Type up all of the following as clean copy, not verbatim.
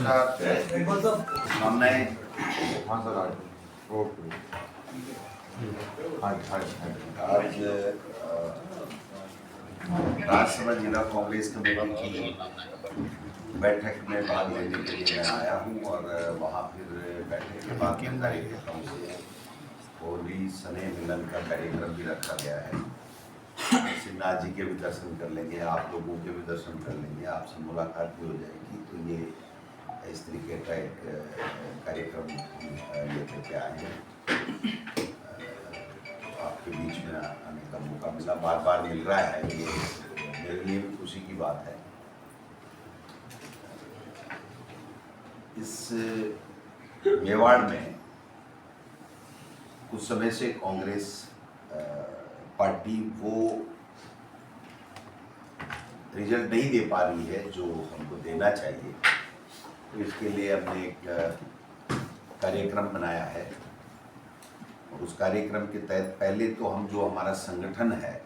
नमस्कार। हमने हाँ सर आज ओके आज आज राज्यसभा जिला कांग्रेस कमेटी की बैठक में भाग लेने के लिए मैं आया हूँ और वहाँ फिर बैठक के बाद में कार्यकर्ताओं से होली स्नेह मिलन का कार्यक्रम भी रखा गया है। सिन्हा जी के भी दर्शन कर लेंगे, आप लोगों के भी दर्शन कर लेंगे, आपसे मुलाकात भी हो जाएगी। तो ये इस तरीके का एक कार्यक्रम लेकर के आए हैं। आपके बीच में आने का मौका मिला, बार बार मिल रहा है, ये मेरे लिए भी खुशी की बात है। इस मेवाड़ में कुछ समय से कांग्रेस पार्टी वो रिजल्ट नहीं दे पा रही है जो हमको देना चाहिए। तो इसके लिए हमने एक कार्यक्रम बनाया है और उस कार्यक्रम के तहत पहले तो हम जो हमारा संगठन है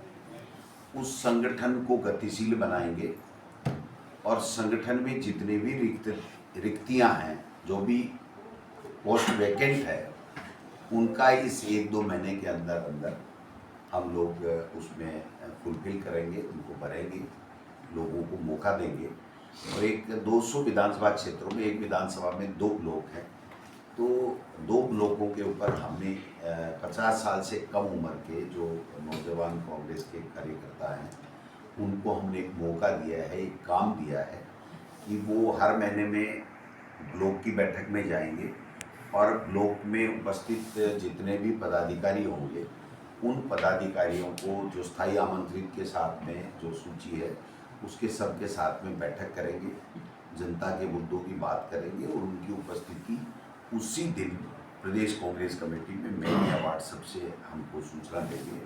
उस संगठन को गतिशील बनाएंगे और संगठन में जितने भी रिक्तियां हैं, जो भी पोस्ट वैकेंट है, उनका इस 1-2 महीने के अंदर अंदर हम लोग उसमें फुलफिल करेंगे, उनको भरेंगे, लोगों को मौका देंगे। और एक 200 विधानसभा क्षेत्रों में एक विधानसभा में 2 ब्लॉक हैं, तो 2 ब्लॉकों के ऊपर हमने 50 साल से कम उम्र के जो नौजवान कांग्रेस के कार्यकर्ता हैं उनको हमने एक मौका दिया है, एक काम दिया है कि वो हर महीने में ब्लॉक की बैठक में जाएंगे और ब्लॉक में उपस्थित जितने भी पदाधिकारी होंगे उन पदाधिकारियों को जो स्थायी आमंत्रित के साथ में जो सूची है उसके सबके साथ में बैठक करेंगे, जनता के मुद्दों की बात करेंगे और उनकी उपस्थिति उसी दिन प्रदेश कांग्रेस कमेटी में मेल या व्हाट्सएप से हमको सूचना देंगे।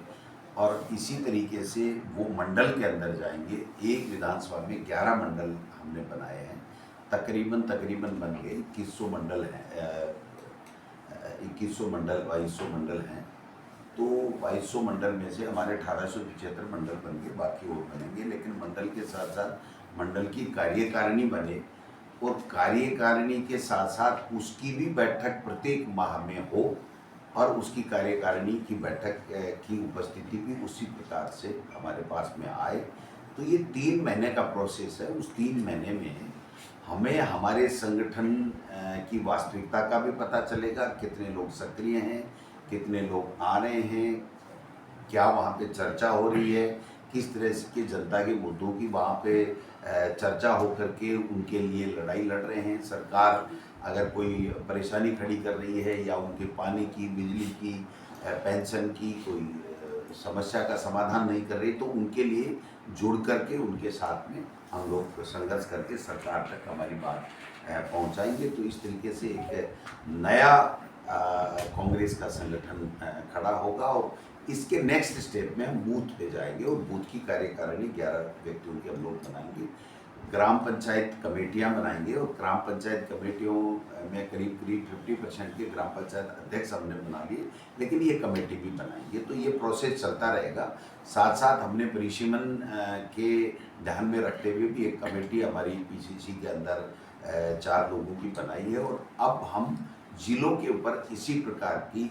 और इसी तरीके से वो मंडल के अंदर जाएंगे। एक विधानसभा में 11 मंडल हमने बनाए हैं, तकरीबन बन गए 2100 मंडल हैं, 2100 मंडल 2200 मंडल हैं। तो 2200 मंडल में से हमारे 1875 मंडल बन गए, बाकी और बनेंगे। लेकिन मंडल के साथ साथ मंडल की कार्यकारिणी बने और कार्यकारिणी के साथ साथ उसकी भी बैठक प्रत्येक माह में हो और उसकी कार्यकारिणी की बैठक की उपस्थिति भी उसी प्रकार से हमारे पास में आए। तो ये 3 महीने का प्रोसेस है। उस 3 महीने में हमें हमारे संगठन की वास्तविकता का भी पता चलेगा, कितने लोग सक्रिय हैं, कितने लोग आ रहे हैं, क्या वहाँ पे चर्चा हो रही है, किस तरह की जनता के मुद्दों की वहाँ पे चर्चा हो करके उनके लिए लड़ाई लड़ रहे हैं। सरकार अगर कोई परेशानी खड़ी कर रही है या उनके पानी की, बिजली की, पेंशन की कोई समस्या का समाधान नहीं कर रही, तो उनके लिए जुड़ करके उनके साथ में हम लोग संघर्ष करके सरकार तक हमारी बात पहुंचाएंगे। तो इस तरीके से एक नया कांग्रेस का संगठन खड़ा होगा और इसके नेक्स्ट स्टेप में हम बूथ पे जाएंगे और बूथ की कार्यकारिणी 11 व्यक्तियों की हम लोग बनाएंगे। ग्राम पंचायत कमेटियां बनाएंगे और ग्राम पंचायत कमेटियों में करीब 50% के ग्राम पंचायत अध्यक्ष हमने बना लिए, लेकिन ये कमेटी भी बनाएंगे। तो ये प्रोसेस चलता रहेगा। साथ साथ हमने परिसीमन के ध्यान में रखते हुए भी एक कमेटी हमारी पीसीसी के अंदर 4 लोगों की बनाई है और अब हम जिलों के ऊपर इसी प्रकार की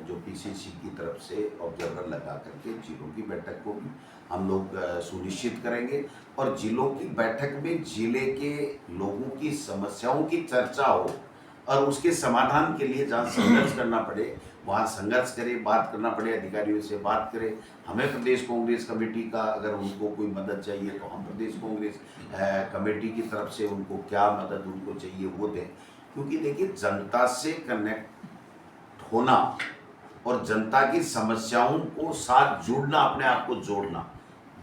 जो पीसीसी की तरफ से ऑब्जर्वर लगा करके जिलों की बैठक को भी हम लोग सुनिश्चित करेंगे और जिलों की बैठक में जिले के लोगों की समस्याओं की चर्चा हो और उसके समाधान के लिए जहाँ संघर्ष करना पड़े वहाँ संघर्ष करें, बात करना पड़े अधिकारियों से बात करें। हमें प्रदेश कांग्रेस कमेटी का अगर उनको कोई मदद चाहिए तो हम प्रदेश कांग्रेस कमेटी की तरफ से उनको क्या मदद उनको चाहिए वो दें। क्योंकि देखिए, जनता से कनेक्ट होना और जनता की समस्याओं को साथ जुड़ना, अपने आप को जोड़ना,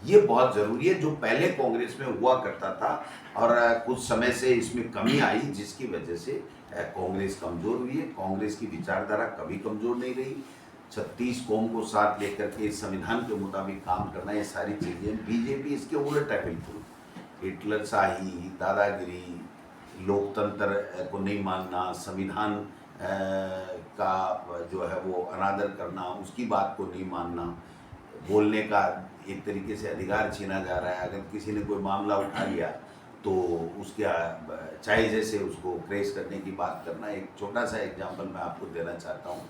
ये बहुत ज़रूरी है, जो पहले कांग्रेस में हुआ करता था और कुछ समय से इसमें कमी आई जिसकी वजह से कांग्रेस कमज़ोर हुई है। कांग्रेस की विचारधारा कभी कमज़ोर नहीं रही। 36 कौम को साथ लेकर के संविधान के मुताबिक काम करना, ये सारी चीज़ें बीजेपी इसके उलट है बिल्कुल। हिटलर शाही, दादागिरी, लोकतंत्र को नहीं मानना, संविधान का जो है वो अनादर करना, उसकी बात को नहीं मानना, बोलने का एक तरीके से अधिकार छीना जा रहा है। अगर किसी ने कोई मामला उठा लिया तो उसके चाय जैसे उसको क्रेज करने की बात करना। एक छोटा सा एग्जाम्पल मैं आपको देना चाहता हूँ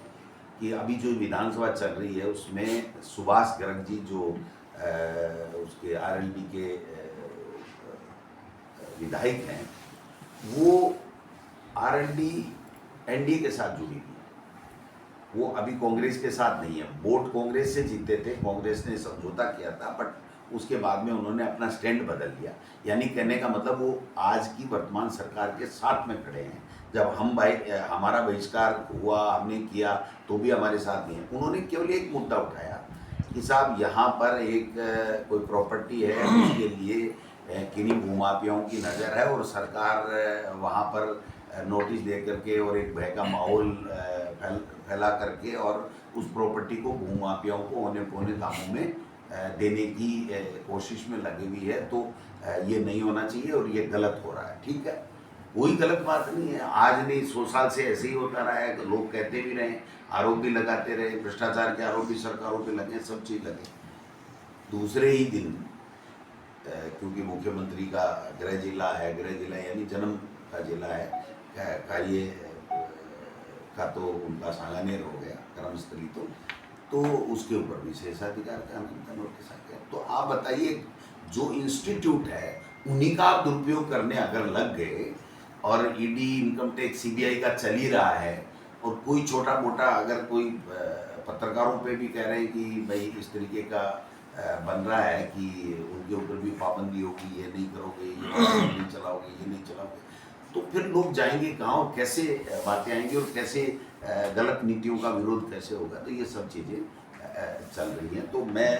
कि अभी जो विधानसभा चल रही है उसमें सुभाष गर्ग जी जो उसके आरएलडी के विधायक हैं, वो आरएलडी एनडीए के साथ जुड़ी हुई है। वो अभी कांग्रेस के साथ नहीं है। वोट कांग्रेस से जीते थे, कांग्रेस ने समझौता किया था, बट उसके बाद में उन्होंने अपना स्टैंड बदल लिया। यानी कहने का मतलब वो आज की वर्तमान सरकार के साथ में खड़े हैं। जब हमारा बहिष्कार हुआ, हमने किया, तो भी हमारे साथ नहीं है। उन्होंने केवल एक मुद्दा उठाया कि साहब यहाँ पर एक कोई प्रॉपर्टी है, उसके लिए किन्हीं भूमाफियाओं की नज़र है और सरकार वहाँ पर नोटिस दे करके और एक भय का माहौल फैला करके और उस प्रॉपर्टी को भूमाफियाओं को होने पौने दामों में देने की कोशिश में लगी हुई है। तो ये नहीं होना चाहिए और ये गलत हो रहा है। ठीक है, कोई गलत बात नहीं है। आज नहीं 100 साल से ऐसे ही होता रहा है। लोग कहते भी रहे, आरोप भी लगाते रहे, भ्रष्टाचार के आरोप भी सरकारों पे लगे, सब चीज़ लगे। दूसरे ही दिन क्योंकि मुख्यमंत्री का गृह जिला है, गृह जिला यानी जन्म का जिला है का ये का तो उनका सांगानेर हो गया कर्मस्थली, तो उसके ऊपर विशेषाधिकार का आनंद नोटिस आ गया। तो आप बताइए, जो इंस्टीट्यूट है उन्हीं का आप दुरुपयोग करने अगर लग गए और ईडी, इनकम टैक्स, सीबीआई का चल ही रहा है और कोई छोटा मोटा अगर कोई पत्रकारों पे भी कह रहे हैं कि भाई इस तरीके का बन रहा है कि उनके ऊपर भी पाबंदी होगी, ये नहीं करोगे, ये नहीं चलाओगे, ये नहीं चलाओगे, तो फिर लोग जाएंगे कहाँ और कैसे बातें आएंगी और कैसे गलत नीतियों का विरोध कैसे होगा। तो ये सब चीज़ें चल रही हैं। तो मैं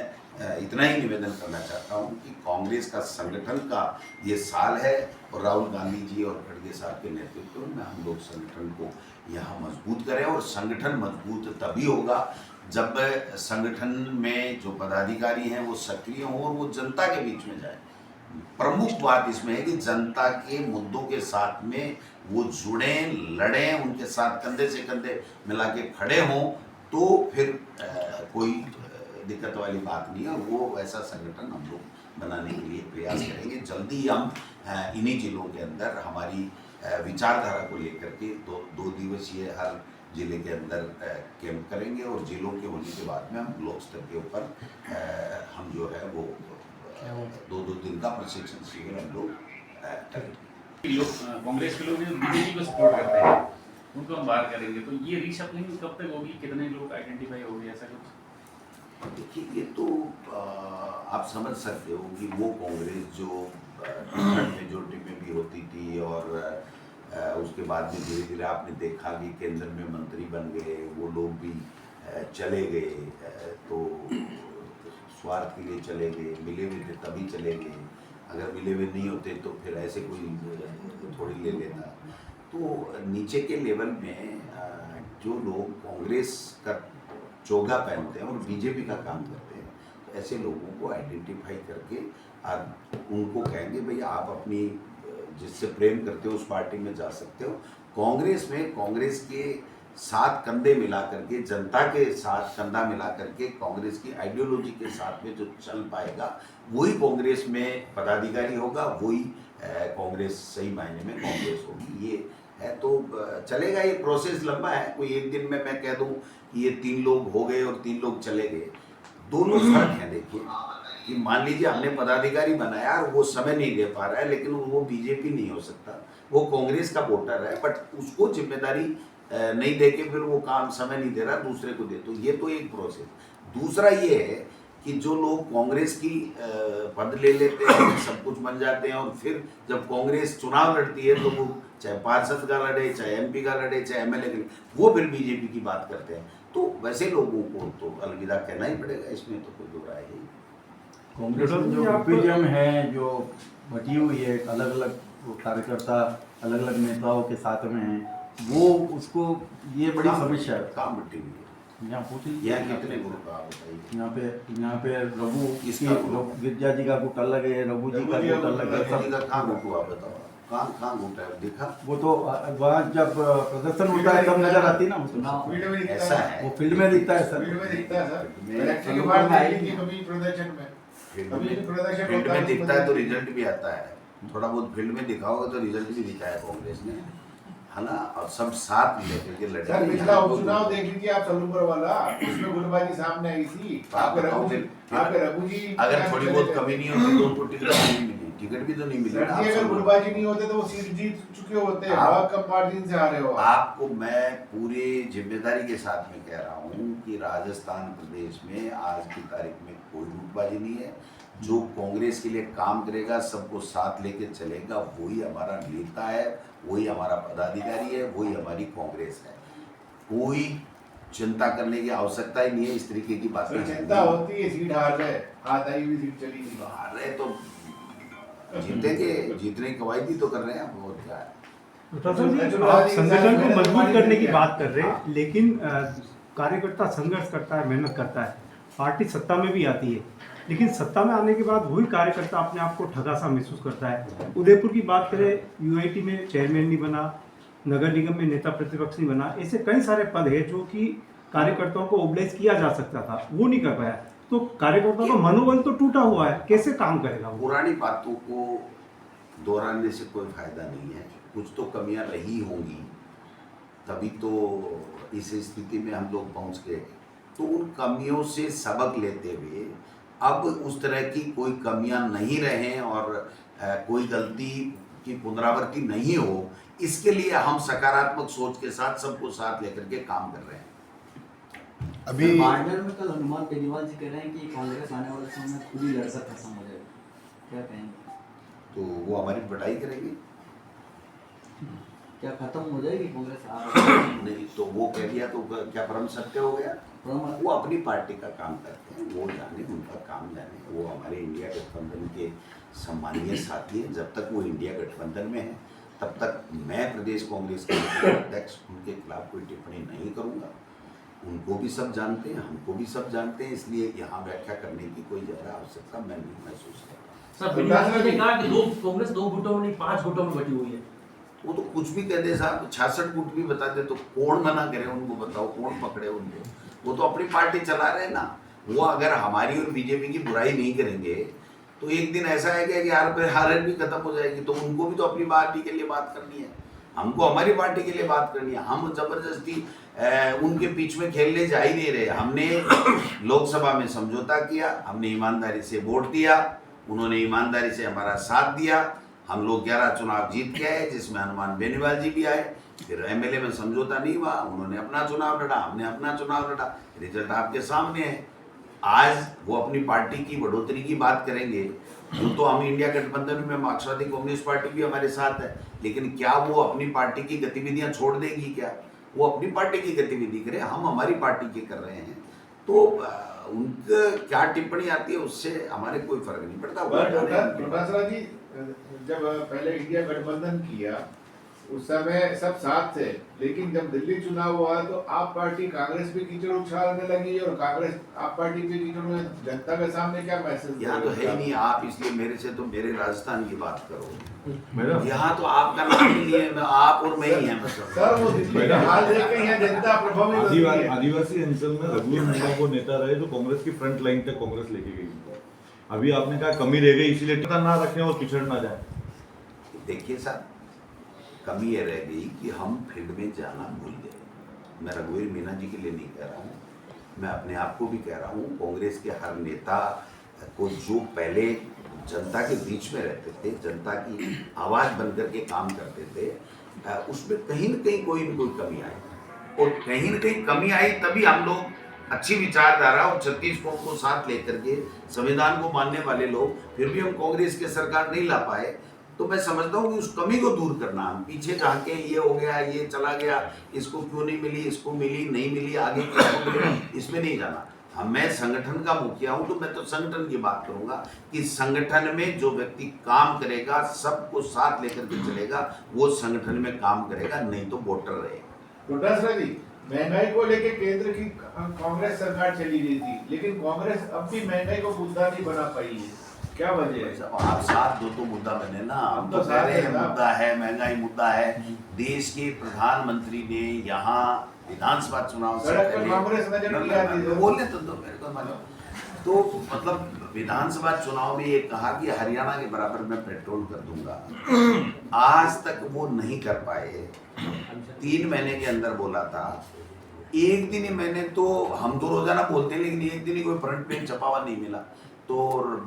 इतना ही निवेदन करना चाहता हूँ कि कांग्रेस का संगठन का ये साल है और राहुल गांधी जी और खड़गे साहब के नेतृत्व में हम लोग संगठन को यहाँ मजबूत करें। और संगठन मजबूत तभी होगा जब संगठन में जो पदाधिकारी हैं वो सक्रिय हों और वो जनता के बीच में जाए। प्रमुख बात इसमें है कि जनता के मुद्दों के साथ में वो जुड़ें, लड़ें, उनके साथ कंधे से कंधे मिला के खड़े हों, तो फिर कोई दिक्कत वाली बात नहीं है। और वो ऐसा संगठन हम लोग बनाने के लिए प्रयास करेंगे। जल्दी ही हम इन्हीं जिलों के अंदर हमारी विचारधारा को लेकर के दो दिवसीय हर जिले के अंदर कैंप करेंगे और जिलों के होने के बाद में हम ब्लॉक स्तर के ऊपर हम जो है वो 2 दिन का प्रशिक्षण शिविर हम लोग करेंगे। कांग्रेस के लोग जो बीजेपी को सपोर्ट करते हैं उनको हम बाहर करेंगे, तो ये रीशफलिंग कब तक होगी, कितने लोग आइडेंटिफाई हो गए, ऐसा कुछ? देखिए, ये तो आप समझ सकते हो कि वो कांग्रेस जो मेजोरिटी में भी होती थी और उसके बाद में धीरे धीरे आपने देखा कि केंद्र में मंत्री बन गए, वो लोग भी चले गए, तो स्वार्थ के लिए चले गए, मिले हुए थे तभी चले गए। अगर मिले हुए नहीं होते तो फिर ऐसे कोई थोड़ी ले लेता। तो नीचे के लेवल में जो लोग कांग्रेस का चोगा पहनते हैं और बीजेपी का काम करते हैं, तो ऐसे लोगों को आइडेंटिफाई करके उनको कहेंगे भाई आप अपनी जिससे प्रेम करते हो उस पार्टी में जा सकते हो। कांग्रेस में कांग्रेस के साथ कंधे मिला करके, जनता के साथ कंधा मिला करके, कांग्रेस की आइडियोलॉजी के साथ में जो चल पाएगा वही कांग्रेस में पदाधिकारी होगा, वही कांग्रेस सही मायने में कांग्रेस होगी। ये है तो चलेगा। ये प्रोसेस लंबा है। कोई एक दिन में मैं कह दूं कि ये 3 लोग हो गए और 3 लोग चले गए, दोनों फर्क है। देखिए कि मान लीजिए हमने पदाधिकारी बनाया और वो समय नहीं दे पा रहा है, लेकिन वो बीजेपी नहीं हो सकता, वो कांग्रेस का वोटर है, बट उसको जिम्मेदारी नहीं दे के फिर वो काम समय नहीं दे रहा, दूसरे को दे। तो ये तो एक प्रोसेस। दूसरा ये है कि जो लोग कांग्रेस की पद ले लेते हैं, सब कुछ बन जाते हैं, और फिर जब कांग्रेस चुनाव लड़ती है तो वो चाहे पार्षद का लड़े, चाहे एमपी का लड़े, चाहे एमएलए का, वो फिर बीजेपी की बात करते हैं। तो वैसे लोगों को तो अलविदा कहना ही पड़ेगा, इसमें तो कोई दो राय है। कांग्रेस में जो ओपीएम है, जो बटी हुई है, अलग अलग कार्यकर्ता अलग अलग नेताओं के साथ में हैं, वो उसको ये बड़ी समस्या है। काम बटी हुई है। यहाँ पूछ लीजिए, यहाँ कितने ग्रुप आप बताइए। यहाँ पे रघु गिरजा जी का गुट अलग है, रघु जी का गुट अलग है। कहाँ गुट हुआ बताओ, कहाँ गुट है दिखा? वो तो वहाँ जब प्रदर्शन होता है तब नजर आती ना उसमें। ऐसा है, वो फील्ड में दिखता है सर। फील्ड में दिखता है तो रिजल्ट भी आता है। थोड़ा बहुत फील्ड में दिखा होगा तो रिजल्ट भी दिखाया कांग्रेस ने, है ना, और सब साथ लेकर के लड़े। सर पिछला उपचुनाव देख लीजिए आप, सलूपर वाला, उसमें गुटबाजी सामने आई थी। आपके रघु जी अगर थोड़ी बहुत कमी नहीं होती तो उनको टिकट नहीं मिली, टिकट भी तो नहीं मिली। अगर गुटबाजी नहीं होते तो वो सीट जीत चुके होते, बहुत कम मार्जिन से हारे हो। आपको मैं पूरी जिम्मेदारी के साथ में कह रहा हूँ कि राजस्थान प्रदेश में आज की तारीख में कोई गुटबाजी नहीं है। जो कांग्रेस के लिए काम करेगा, सबको साथ लेके चलेगा, वही हमारा नेता है, वही हमारा पदाधिकारी है, वही हमारी कांग्रेस है। कोई चिंता करने की आवश्यकता ही नहीं है इस तरीके की बातें। चिंता होती है सीट हार जाए, हाथ आई हुई सीट चली नहीं। हार रहे तो जीतेंगे, जीतने की कवायद तो कर रहे हैं, वो क्या है। आप संगठन को मजबूत करने की बात कर रहे हैं, लेकिन कार्यकर्ता संघर्ष करता है, मेहनत करता है, पार्टी सत्ता में भी आती है, लेकिन सत्ता में आने के बाद वही कार्यकर्ता अपने आप को ठगा सा महसूस करता है। उदयपुर की बात करें, यूआईटी में चेयरमैन नहीं बना, नगर निगम में नेता प्रतिपक्ष नहीं बना, ऐसे कई सारे पद है जो कि कार्यकर्ताओं को ओबलाइज किया जा सकता था, वो नहीं कर पाया। तो कार्यकर्ताओं का मनोबल तो टूटा हुआ है, कैसे काम करेगा वो? पुरानी बातों को दोहराने से कोई फायदा नहीं है। कुछ तो कमियां रही होंगी, तभी तो इस स्थिति में हम लोग पहुंच गए। तो उन कमियों से सबक लेते हुए अब उस तरह की कोई कमियां नहीं रहें और कोई गलती की पुनरावृत्ति नहीं हो, इसके लिए हम सकारात्मक सोच के साथ सबको साथ लेकर के काम कर रहे हैं। अभी बाड़मेर में कल हनुमान बेनीवाल जी कह रहे हैं कि कांग्रेस आने वाले समय में खुद ही लड़कर खत्म हो जाएगी, क्या कहेंगे? तो वो हमारी बड़ाई करेंगे। क्या खत्म हो जाएगी कांग्रेस? नहीं तो वो कह दिया तो क्या परम सत्य हो गया? वो अपनी पार्टी का काम करते हैं, वो जाने, उनका काम जाने। वो हमारे इंडिया गठबंधन के सम्मानीय साथी हैं। जब तक वो इंडिया गठबंधन में है तब तक मैं प्रदेश कांग्रेस के अध्यक्ष उनके खिलाफ कोई टिप्पणी नहीं करूंगा। उनको भी सब जानते हैं, हमको भी सब जानते हैं, इसलिए यहाँ व्याख्या करने की कोई ज़्यादा आवश्यकता मैं नहीं महसूस करता। सर बेनीवाल ने कहा कि कांग्रेस 2 गुटों में नहीं 5 गुटों में बटी हुई है। वो तो कुछ भी कह दे साहब, 66 गुट भी बता दे तो कौन मना करे? उनको बताओ, कौन पकड़े उनको? वो तो अपनी पार्टी चला रहे हैं ना। वो अगर हमारी और बीजेपी की बुराई नहीं करेंगे तो एक दिन ऐसा है कि यार फिर हार भी खत्म हो जाएगी। तो उनको भी तो अपनी पार्टी के लिए बात करनी है, हमको हमारी पार्टी के लिए बात करनी है। हम जबरदस्ती उनके बीच में खेलने जा ही नहीं रहे। हमने लोकसभा में समझौता किया, हमने ईमानदारी से वोट दिया, उन्होंने ईमानदारी से हमारा साथ दिया। हम लोग 11 चुनाव जीत के आए, जिसमें हनुमान बेनीवाल जी भी आए। फिर एमएलए में समझौता नहीं हुआ, उन्होंने अपना चुनाव लड़ा, हमने अपना चुनाव लड़ा। रिजल्ट आपके सामने है। आज वो अपनी पार्टी की बढ़ोतरी की बात करेंगे, तो हम इंडिया गठबंधन में मार्क्सवादी कम्युनिस्ट पार्टी भी हमारे साथ है, लेकिन क्या वो अपनी पार्टी की गतिविधियां छोड़ देगी? क्या वो अपनी पार्टी की गतिविधि करे, हम हमारी पार्टी की कर रहे हैं। तो उनका क्या टिप्पणी आती है उससे हमारे कोई फर्क नहीं पड़ता। जी जब पहले इंडिया गठबंधन किया उस समय सब साथ थे, लेकिन जब दिल्ली चुनाव हुआ तो आप पार्टी कांग्रेस पे कीचड़ उछालने लगी और कांग्रेस आप पार्टी पे कीचड़ में जनता के सामने क्या मैसेज? यहाँ तो है ही नहीं आप, इसलिए मेरे से तो मेरे राजस्थान की बात करो। यहाँ तो आपका नाम ही नहीं है, आप और मैं ही हैं। सर वो दिल्ली का हाल देख के यहाँ जनता प्रभावित होती है। आदिवासी अंचल में रघुवीर मीणा को नेता रहे जो कांग्रेस की फ्रंट लाइन तक कांग्रेस लेके गई। अभी आपने कहा कमी रह गई, इसलिए टिकट ना रखें और पिछड़ ना जाए। देखिए साहब, कमी ये रह गई कि हम फील्ड में जाना भूल गए। मैं रघुवीर मीणा जी के लिए नहीं कह रहा हूँ, मैं अपने आप को भी कह रहा हूँ। कांग्रेस के हर नेता को जो पहले जनता के बीच में रहते थे, जनता की आवाज़ बनकर के काम करते थे, उसमें कहीं न कहीं कोई न कोई कमी आई। और कहीं न कहीं कमी आई तभी हम लोग अच्छी विचारधारा और 36 कौम को साथ लेकर के संविधान को मानने वाले लोग फिर भी हम कांग्रेस के सरकार नहीं ला पाए। तो मैं समझता हूँ कि उस कमी को दूर करना, हम पीछे जाके ये हो गया, ये चला गया, इसको क्यों नहीं मिली, इसको मिली नहीं मिली, आगे किसको मिली, इसमें नहीं जाना। हम, मैं संगठन का मुखिया हूँ तो मैं तो संगठन की बात करूंगा कि संगठन में जो व्यक्ति काम करेगा, सबको साथ लेकर के चलेगा, वो संगठन में काम करेगा, नहीं तो वोटर रहेगा। महंगाई को लेके केंद्र की कांग्रेस सरकार चली गई थी, लेकिन कांग्रेस अब भी महंगाई को मुद्दा नहीं बना पाई है, क्या वजह है? आप साथ दो तो मुद्दा बने ना, हम तो कह रहे हैं मुद्दा है, महंगाई मुद्दा है। देश के प्रधानमंत्री ने यहाँ विधानसभा चुनाव से पहले कांग्रेस नजर नहीं आती, बोलने तो दो मेरे को। तो मतलब विधानसभा चुनाव में ये कहा कि हरियाणा के बराबर मैं पेट्रोल कर दूंगा, आज तक वो नहीं कर पाए। 3 महीने के अंदर बोला था, एक दिन ही मैंने तो, हम तो रोजाना बोलते हैं लेकिन एक दिन ही कोई फ्रंट पेज छपा हुआ नहीं मिला। तो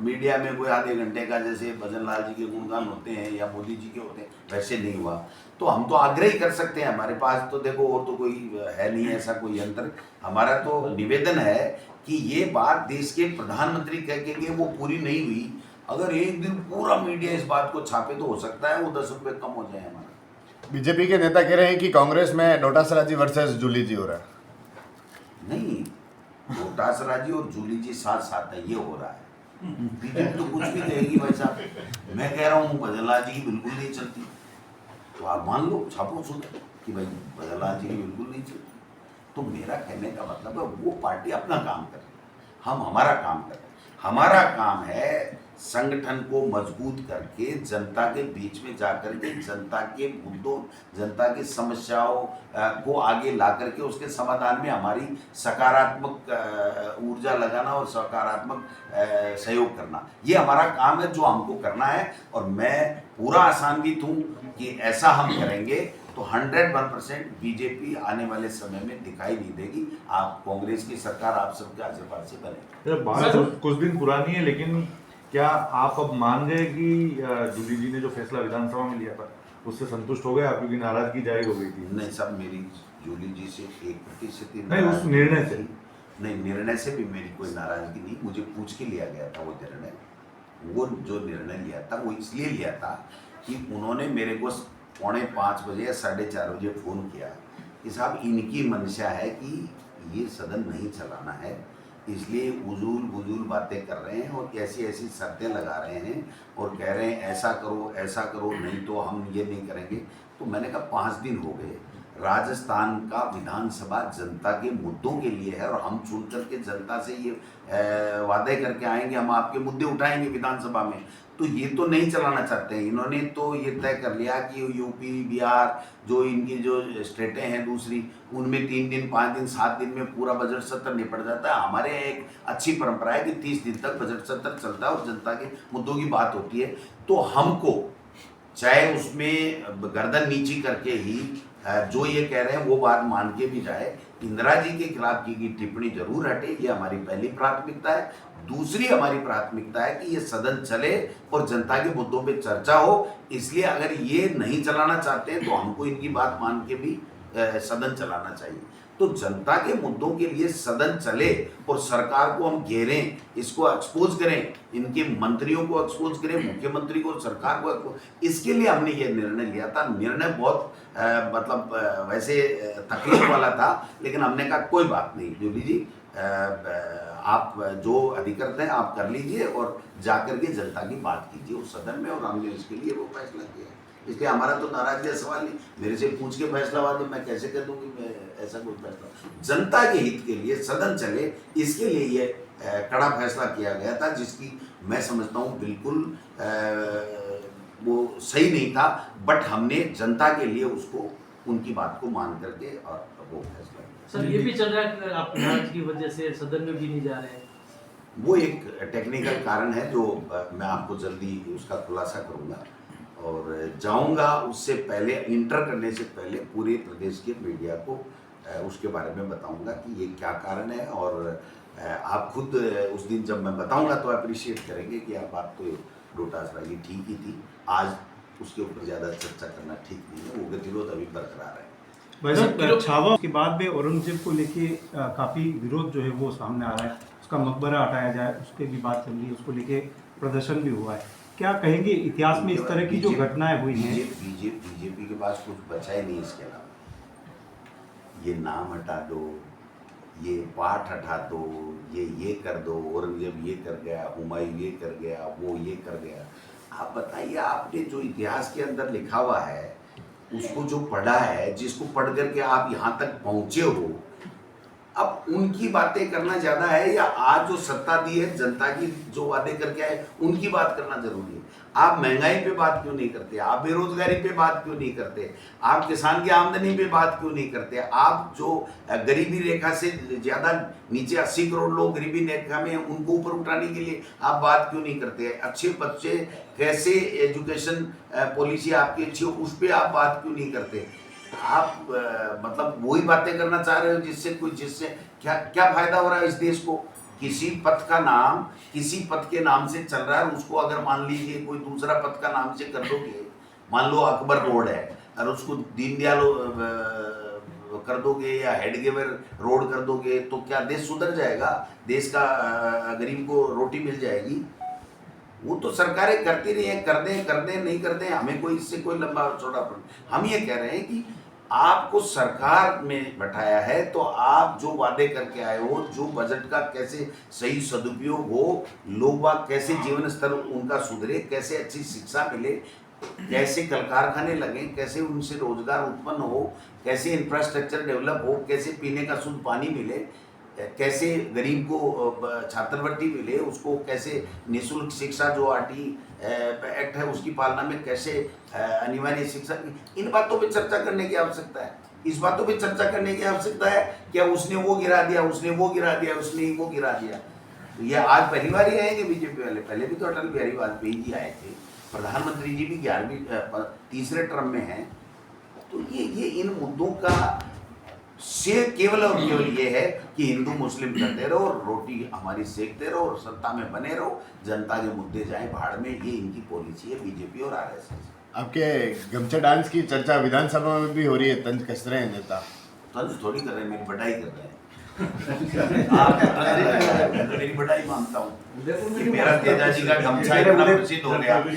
मीडिया में कोई आधे घंटे का जैसे भजन लाल जी के गुणगान होते हैं या मोदी जी के होते हैं, वैसे नहीं हुआ। तो हम तो आग्रह ही कर सकते हैं, हमारे पास तो देखो और तो कोई है नहीं ऐसा कोई यंत्र। हमारा तो निवेदन है कि ये बात देश के प्रधानमंत्री कह के वो पूरी नहीं हुई, अगर एक दिन पूरा मीडिया इस बात को छापे तो हो सकता है वो 10 रुपये कम हो जाए हमारा। बीजेपी के नेता कह रहे हैं कि कांग्रेस में डोटासरा जी वर्सेस जूली जी हो रहा है। नहीं, डोटासरा जी और जूली जी साथ साथ है, ये हो रहा है। बीजेपी तो कुछ भी कहेगी भाई साहब, मैं कह रहा हूँ भजनलाल जी की बिल्कुल नहीं चलती, तो आप मान लो, छापो सुनो कि भाई भजनलाल जी की बिल्कुल नहीं चलती। तो मेरा कहने का मतलब है वो पार्टी अपना काम करे, हम हमारा काम करें। हमारा काम है संगठन को मजबूत करके जनता के बीच में जाकर के जनता के मुद्दों, जनता की समस्याओं को आगे ला करके उसके समाधान में हमारी सकारात्मक ऊर्जा लगाना और सकारात्मक सहयोग करना, ये हमारा काम है जो हमको करना है। और मैं पूरा आशान्वित हूँ कि ऐसा हम करेंगे तो 101% बीजेपी आने वाले समय में दिखाई नहीं देगी। आप कांग्रेस की सरकार आप सबके आशीर्वाद से बने। बात कुछ दिन पुरानी है, लेकिन क्या आप अब मान गए कि जूली जी ने जो फैसला विधानसभा में लिया था उससे संतुष्ट हो गए आप, क्योंकि नाराजगी जाहिर हो गई थी? नहीं सब, मेरी जूली जी से 1% नहीं, उस निर्णय से नहीं, निर्णय से भी मेरी कोई नाराजगी नहीं। मुझे पूछ के लिया गया था वो निर्णय। वो जो निर्णय लिया था वो इसलिए लिया था कि उन्होंने मेरे को 4:45 बजे या 4:30 बजे फ़ोन किया कि साहब इनकी मंशा है कि ये सदन नहीं चलाना है, इसलिए उजूल बुजूल बातें कर रहे हैं और ऐसी ऐसी शर्तें लगा रहे हैं और कह रहे हैं ऐसा करो नहीं तो हम ये नहीं करेंगे। तो मैंने कहा 5 दिन हो गए, राजस्थान का विधानसभा जनता के मुद्दों के लिए है और हम चुन करके जनता से ये वादे करके आएंगे, हम आपके मुद्दे उठाएंगे विधानसभा में। तो ये तो नहीं चलाना चाहते हैं। इन्होंने तो ये तय कर लिया कि यूपी बिहार जो इनकी जो स्टेटें हैं दूसरी, उनमें 3 दिन 5 दिन 7 दिन में पूरा बजट सत्र निपट जाता है। हमारे यहाँ एक अच्छी परंपरा है कि 30 दिन तक बजट सत्र चलता है और जनता के मुद्दों की बात होती है। तो हमको चाहे उसमें गर्दन नीची करके ही जो ये कह रहे हैं वो बात मान के भी जाए, इंदिरा जी के खिलाफ की गई टिप्पणी जरूर हटे, ये हमारी पहली प्राथमिकता है। दूसरी हमारी प्राथमिकता है कि ये सदन चले और जनता के मुद्दों पे चर्चा हो। इसलिए अगर ये नहीं चलाना चाहते हैं तो हमको इनकी बात मान के भी सदन चलाना चाहिए। तो जनता के मुद्दों के लिए सदन चले और सरकार को हम घेरें, इसको एक्सपोज करें, इनके मंत्रियों को एक्सपोज करें, मुख्यमंत्री को, सरकार को। इसके लिए हमने ये निर्णय लिया था। निर्णय बहुत मतलब वैसे तकलीफ वाला था, लेकिन हमने कहा कोई बात नहीं जूली जी, आप जो अधिकृत हैं आप कर लीजिए और जाकर के जनता की बात कीजिए उस सदन में, और हमने इसके लिए वो फैसला किया। इसलिए हमारा तो नाराजगी का सवाल नहीं, मेरे से पूछ के फैसला हुआ तो मैं कैसे कर दूंगी मैं ऐसा कोई फैसला। जनता के हित के लिए सदन चले, इसके लिए ये कड़ा फैसला किया गया था, जिसकी मैं समझता हूँ बिल्कुल वो सही नहीं था, बट हमने जनता के लिए उसको उनकी बात को मान करके और वो फैसला किया। सर ये भी चल रहा है कि आप नाराज की वजह से सदन में भी नहीं जा रहे हैं। वो एक टेक्निकल कारण है जो मैं आपको जल्दी उसका खुलासा करूँगा और जाऊंगा। उससे पहले, इंटर करने से पहले पूरे प्रदेश के मीडिया को उसके बारे में बताऊंगा कि ये क्या कारण है, और आप खुद उस दिन जब मैं बताऊंगा तो अप्रिशिएट करेंगे कि आप बात तो डोटासरा की ठीक ही थी, आज उसके ऊपर ज़्यादा चर्चा करना ठीक नहीं है, वो गतिरोध अभी बरकरार है। वैसे छावा के बाद में औरंगजेब को लेके काफ़ी विरोध जो है वो सामने आ रहा है, उसका मकबरा हटाया जाए, उसके भी बात चल रही है, उसको लेके प्रदर्शन भी हुआ है। क्या कहेंगे इतिहास में इस तरह की जो घटनाएं हुई हैं? बीजेपी के पास कुछ बचा ही नहीं इसके अलावा। ये नाम हटा दो, ये पाठ हटा दो, ये कर दो, औरंगजेब ये कर गया, हुमायूं ये कर गया, वो ये कर गया। आप बताइए, आपने जो इतिहास के अंदर लिखा हुआ है उसको जो पढ़ा है, जिसको पढ़ करके आप यहाँ तक पहुँचे हो, अब उनकी बातें करना ज़्यादा है या आज जो सत्ता दी है जनता की जो वादे करके आए उनकी बात करना जरूरी है? आप महंगाई पे बात क्यों नहीं करते? आप बेरोजगारी पे बात क्यों नहीं करते? आप किसान की आमदनी पे बात क्यों नहीं करते? आप जो गरीबी रेखा से ज़्यादा नीचे 80 करोड़ लोग गरीबी रेखा में उनको ऊपर उठाने के लिए आप बात क्यों नहीं करते? अच्छे बच्चे कैसे एजुकेशन पॉलिसी आपकी अच्छी हो उस पर आप बात क्यों नहीं करते? आप मतलब वही बातें करना चाह रहे हो जिससे क्या क्या फायदा हो रहा है इस देश को? किसी पथ का नाम किसी पथ के नाम से चल रहा है, उसको अगर मान लीजिए कोई दूसरा पथ का नाम से कर दोगे, मान लो अकबर रोड है और उसको दीनदयाल कर दोगे या हेडगेवर रोड कर दोगे तो क्या देश सुधर जाएगा? देश का गरीब को रोटी मिल जाएगी? वो तो सरकारें करती रही है, कर दें नहीं कर दें, हमें कोई इससे कोई लंबा चौड़ा हम ये कह रहे हैं कि आपको सरकार में बैठाया है तो आप जो वादे करके आए हो, जो बजट का कैसे सही सदुपयोग हो, लोग बाग कैसे जीवन स्तर उनका सुधरे, कैसे अच्छी शिक्षा मिले, कैसे कल कारखाने लगे, कैसे उनसे रोजगार उत्पन्न हो, कैसे इंफ्रास्ट्रक्चर डेवलप हो, कैसे पीने का शुद्ध पानी मिले, कैसे गरीब को छात्रवृत्ति मिले, उसको कैसे निःशुल्क शिक्षा जो आरटी एक्ट है उसकी पालना में कैसे अनिवार्य शिक्षा, इन बातों पे चर्चा करने की आवश्यकता है। इस बातों पे चर्चा करने की आवश्यकता है क्या उसने वो गिरा दिया, उसने वो गिरा दिया, उसने वो गिरा दिया। तो ये आज पहली बार ही आएंगे बीजेपी वाले, पहले भी तो अटल बिहारी वाजपेयी जी आए थे, प्रधानमंत्री जी भी 11वीं तीसरे टर्म में हैं। तो ये इन मुद्दों का से केवल और केवल ये है कि हिंदू मुस्लिम करते रहो, रोटी हमारी सेकते रहो और सत्ता में बने रहो, जनता के मुद्दे जाए भाड़ में, ये इनकी पॉलिसी है बीजेपी और आरएसएस। आपके गमछा डांस की चर्चा विधानसभा में भी हो रही है, तंज कस रहे हैं नेता। तंज थोड़ी कर रहे हैं, मेरी बड़ाई कर रहे हैं। मैं तो मेरी बड़ाई मानता हूँ कि मेरा तेजाजी का गमछा इतना प्रसिद्ध हो गया कि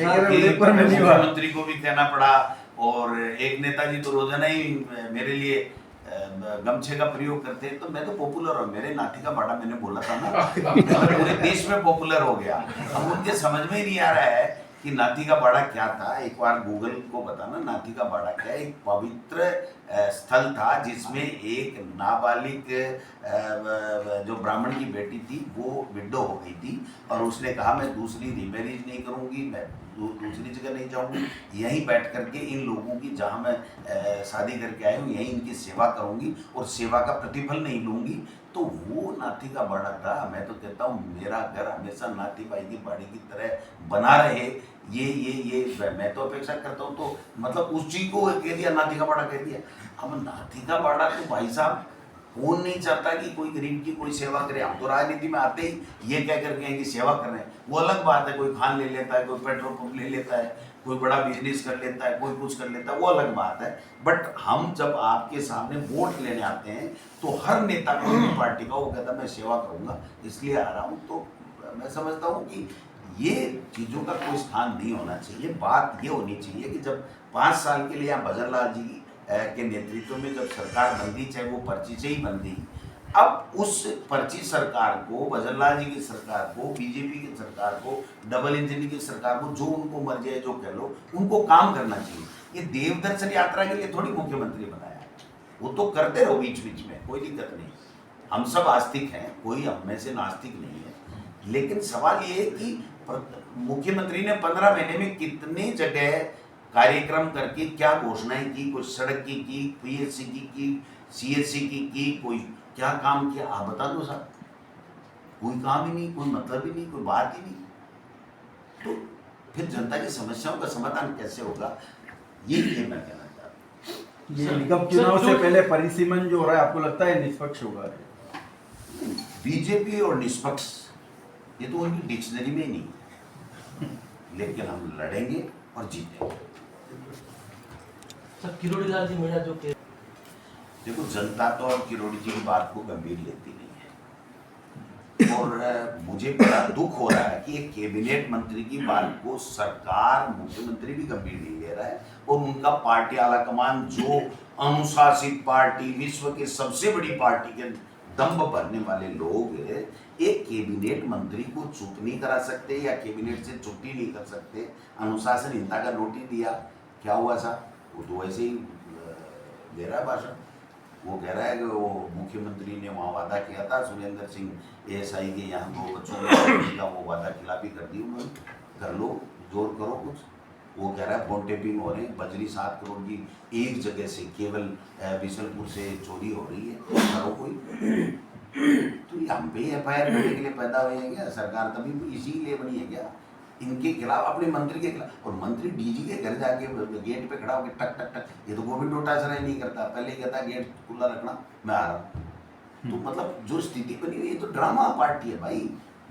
मुख्यमंत्री को भी कहना पड़ा और एक नेताजी तो रोजाना ही मेरे लिए गमछे का प्रयोग करते हैं। तो मैं तो पॉपुलर हूँ, मेरे नाथी का बाड़ा मैंने बोला था ना, पूरे देश में पॉपुलर हो गया। अब उनके समझ में ही नहीं आ रहा है कि नाथी का बाड़ा क्या था। एक बार गूगल को बताना नाथी का बाड़ा क्या है। एक पवित्र स्थल था जिसमें एक नाबालिग जो ब्राह्मण की बेटी थी वो विडो हो गई थी और उसने कहा मैं दूसरी रीमैरिज नहीं करूंगी, मैं दूसरी जगह नहीं जाऊंगी, यहीं बैठ करके इन लोगों की जहां मैं शादी करके आई हूँ यहीं इनकी सेवा करूंगी और सेवा का प्रतिफल नहीं लूंगी। तो वो नाथी का बाड़ा था। मैं तो कहता हूँ मेरा घर हमेशा नाथी भाई की बाड़ी की तरह बना रहे, ये मैं तो अपेक्षा करता हूँ। तो मतलब उस चीज को कह दिया, नाथी का बाड़ा कह दिया। अब नाथी का बाड़ा तो भाई साहब कौन नहीं चाहता कि कोई गरीब की कोई सेवा करे। हम तो राजनीति में आते ही ये कह करके हैं कि सेवा कर रहे हैं, वो अलग बात है। कोई खान ले लेता है, कोई पेट्रोल पंप ले लेता है, कोई बड़ा बिजनेस कर लेता है, कोई कुछ कर लेता है, वो अलग बात है। बट हम जब आपके सामने वोट लेने आते हैं तो हर नेता कोई भी पार्टी का वो कहता है मैं सेवा करूंगा इसलिए आ रहा हूँ। तो मैं समझता हूँ कि ये चीज़ों का कोई स्थान नहीं होना चाहिए। बात ये होनी चाहिए कि जब 5 साल के लिए यहाँ भजनलाल जी के नेतृत्व में जब सरकार बनती, चाहे वो पर्ची से ही बनती, अब उस पर्ची सरकार को, भजनलाल जी की सरकार को, बीजेपी की सरकार को, डबल इंजन की सरकार को, जो उनको मर्जी है जो कह लो, उनको काम करना चाहिए। ये देवदर्शन यात्रा के लिए थोड़ी मुख्यमंत्री बनाया है, वो तो करते रहो बीच बीच में, कोई दिक्कत नहीं। हम सब आस्तिक हैं, कोई हम में से नास्तिक नहीं है। लेकिन सवाल ये है कि मुख्यमंत्री ने 15 महीने में कितनी जगह कार्यक्रम करके क्या घोषणाएं की, कोई सड़क की पीएचसी की सीएचसी की कोई क्या काम किया आप बता दो साहब। कोई काम ही नहीं, कोई मतलब ही नहीं, कोई बात ही नहीं। तो फिर जनता की समस्याओं का समाधान कैसे होगा, ये मैं कहना चाहता हूँ। ये निगम चुनाव से पहले परिसीमन जो हो रहा है आपको लगता है निष्पक्ष होगा? बीजेपी और निष्पक्ष ये तो उनकी डिक्शनरी में ही नहीं, लेकिन हम लड़ेंगे और जीतेंगे। सर किरोड़ी लाल जी मीणा जो के देखो जनता तो और किरोड़ी जी की बात को गंभीर लेती नहीं है और मुझे बड़ा दुख हो रहा है कि एक कैबिनेट मंत्री की बात को सरकार, मुख्यमंत्री भी गंभीर नहीं ले रहा है और उनका पार्टी आला कमान जो अनुशासित पार्टी, विश्व के सबसे बड़ी पार्टी के दम्भ भरने वाले लोग एक कैबिनेट मंत्री को चुप नहीं करा सकते या कैबिनेट से छुट्टी नहीं कर सकते। अनुशासनहीनता का नोटिस दिया, क्या हुआ साहब? वो तो वैसे ही दे रहा है भाषण। वो कह रहा है कि वो मुख्यमंत्री ने वहाँ वादा किया था सुरेंद्र सिंह ASI के यहाँ 2 बच्चों का वो वादा खिलाफी कर दी उन्होंने, कर लो, जोर करो कुछ। वो कह रहा है फोन टेपिंग हो रहे हैं, बजरी 7 करोड़ की एक जगह से केवल बिशनपुर से चोरी हो रही है, करो कोई। तो ये हम पे FIR करने के लिए पैदा हुए हैं क्या? सरकार तभी इसीलिए बनी है क्या? इनके खिलाफ, अपने मंत्री के खिलाफ। और मंत्री DG के घर जाके गेट पे खड़ा होकर टक टक टक, ये तो गोविंद डोटासरा नहीं करता, पहले ही कहता गेट खुला रखना, मैं आ रहा हूँ। तो मतलब जो स्थिति बनी हुई है, तो ड्रामा पार्टी है भाई,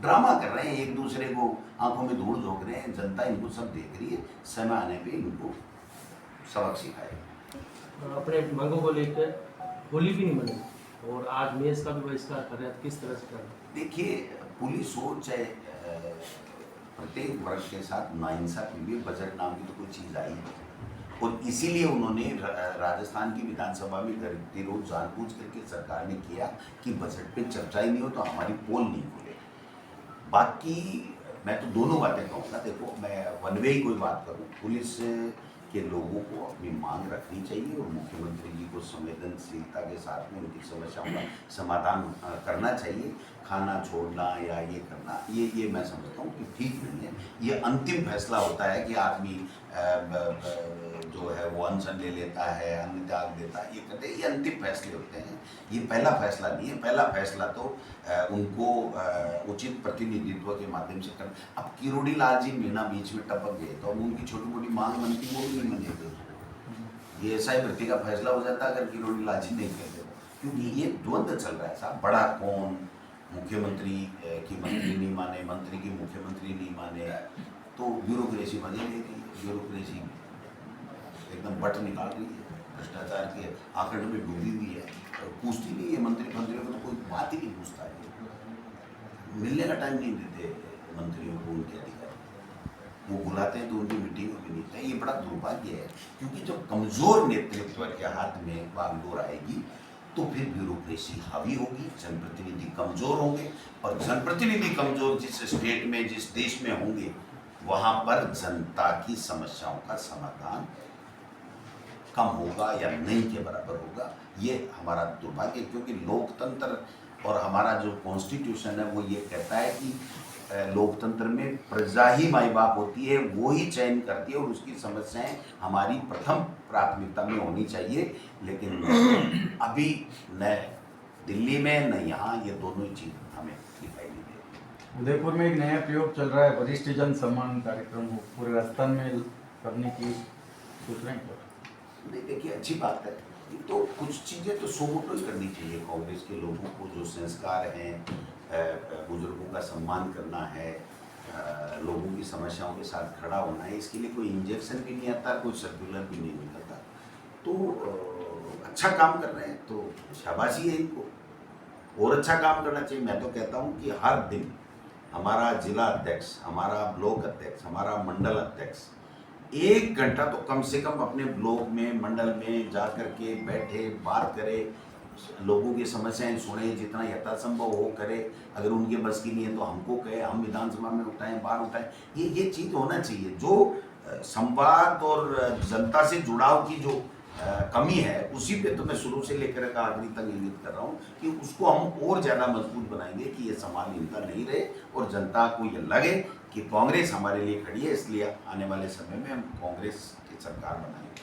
ड्रामा कर रहे हैं, एक दूसरे को आंखों में धूल झोंक रहे हैं, जनता इनको सब देख रही है, समय आने पे इनको सबक सिखाएगा। अपने मांगों को लेकर होली भी नहीं मनी और आज मेज का भी बहिष्कार कर रहे हैं, किस तरह से कर रहे हैं? देखिए, पुलिस हो चाहे प्रत्येक वर्ग के साथ नाइंसाफी भी, बजट नाम की तो कोई चीज़ आई नहीं, और इसीलिए उन्होंने राजस्थान की विधानसभा में गतिरोध जानबूझ करके सरकार ने किया कि बजट पे चर्चा ही नहीं हो तो हमारी पोल नहीं खुले। बाकी मैं तो दोनों बातें कहूँगा। देखो, मैं वन वे ही कोई बात करूँ, पुलिस के लोगों को अपनी मांग रखनी चाहिए और मुख्यमंत्री जी को संवेदनशीलता के साथ में उनकी समस्याओं का समाधान करना चाहिए। खाना छोड़ना या ये करना, ये मैं समझता हूँ कि ठीक नहीं है। ये अंतिम फैसला होता है कि आदमी जो है वो अनशन ले लेता है, अन्न त्याग देता है, ये कहते हैं, ये अंतिम फैसले होते हैं। ये पहला फैसला नहीं है। पहला फैसला तो उनको उचित प्रतिनिधित्व के माध्यम से कर। अब किरोड़ी लाल जी मीणा बीच में टपक गए तो अब उनकी छोटी मोटी मांग बनती, वो भी नहीं बनेगी। ये SI भर्ती का फैसला हो जाता अगर किरोड़ी लाल जी नहीं कहते, क्योंकि ये द्वंद्व चल रहा है साहब। बड़ा कौन, मुख्यमंत्री की मंत्री नहीं माने, मंत्री की मुख्यमंत्री नहीं माने, तो ब्यूरोक्रेसी मजे ले रही है। ब्यूरोक्रेसी एकदम बट निकाल रही है, भ्रष्टाचार के आंकड़े में डूबी हुई है और पूछती नहीं है। मंत्रियों को तो कोई बात ही नहीं पूछता है, मिलने का टाइम नहीं देते मंत्रियों को उनके अधिकारी। वो बुलाते हैं तो उनकी मीटिंग भी नहीं है। ये बड़ा दुर्भाग्य है, क्योंकि जब कमजोर नेतृत्व के हाथ में बागडोर आएगी तो फिर ब्यूरोक्रेसी हावी होगी, जनप्रतिनिधि कमजोर होंगे, और जनप्रतिनिधि कमजोर जिस स्टेट में, जिस देश में होंगे, वहाँ पर जनता की समस्याओं का समाधान कम होगा या नहीं के बराबर होगा। ये हमारा दुर्भाग्य, क्योंकि लोकतंत्र और हमारा जो कॉन्स्टिट्यूशन है वो ये कहता है कि लोकतंत्र में प्रजा ही माई बाप होती है, वो ही चयन करती है और उसकी समस्याएं हमारी प्रथम प्राथमिकता में होनी चाहिए। लेकिन अभी न दिल्ली में न यहाँ, ये दोनों ही चीज़ हमें दिखाई नहीं दे रही। उदयपुर में एक नया प्रयोग चल रहा है, वरिष्ठ जन सम्मान कार्यक्रम पूरे राजस्थान में करने की सोच रहे हैं। नहीं, देखिए, अच्छी बात है। तो कुछ चीज़ें तो सोमोटो ही करनी चाहिए कांग्रेस के लोगों को, जो संस्कार हैं, बुजुर्गों का सम्मान करना है, लोगों की समस्याओं के साथ खड़ा होना है। इसके लिए कोई इंजेक्शन भी नहीं आता, कोई सर्कुलर भी नहीं निकलता। तो अच्छा काम कर रहे हैं तो शाबाशी है इनको, और अच्छा काम करना चाहिए। मैं तो कहता हूँ कि हर दिन हमारा जिला अध्यक्ष, हमारा ब्लॉक अध्यक्ष, हमारा मंडल अध्यक्ष 1 घंटा तो कम से कम अपने ब्लॉक में, मंडल में जा कर के बैठे, बात करे, लोगों की समस्याएं सुने, जितना यथासंभव हो करे। अगर उनके बस की नहीं है तो हमको कहे, हम विधानसभा में उठाएं, बाहर उठाएं। ये चीज़ होना चाहिए। जो संवाद और जनता से जुड़ाव की जो कमी है, उसी पे तो मैं शुरू से लेकर के आखिरी तक इंगित कर रहा हूँ कि उसको हम और ज़्यादा मजबूत बनाएंगे कि ये समानहीनता नहीं रहे और जनता को ये लगे कि कांग्रेस हमारे लिए खड़ी है, इसलिए आने वाले समय में हम कांग्रेस की सरकार बनाएंगे।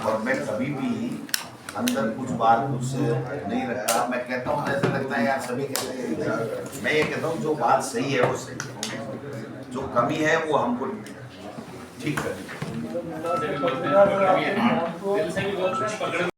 और मैं कभी भी अंदर कुछ बात मुझसे नहीं रखता। मैं कहता हूँ, ऐसा लगता है यार सभी कहते हैं, मैं ये कहता हूँ जो बात सही है वो सही है, जो कमी है वो हमको ठीक करनी चाहिए। दिल से भी बहुत कुछ पकड़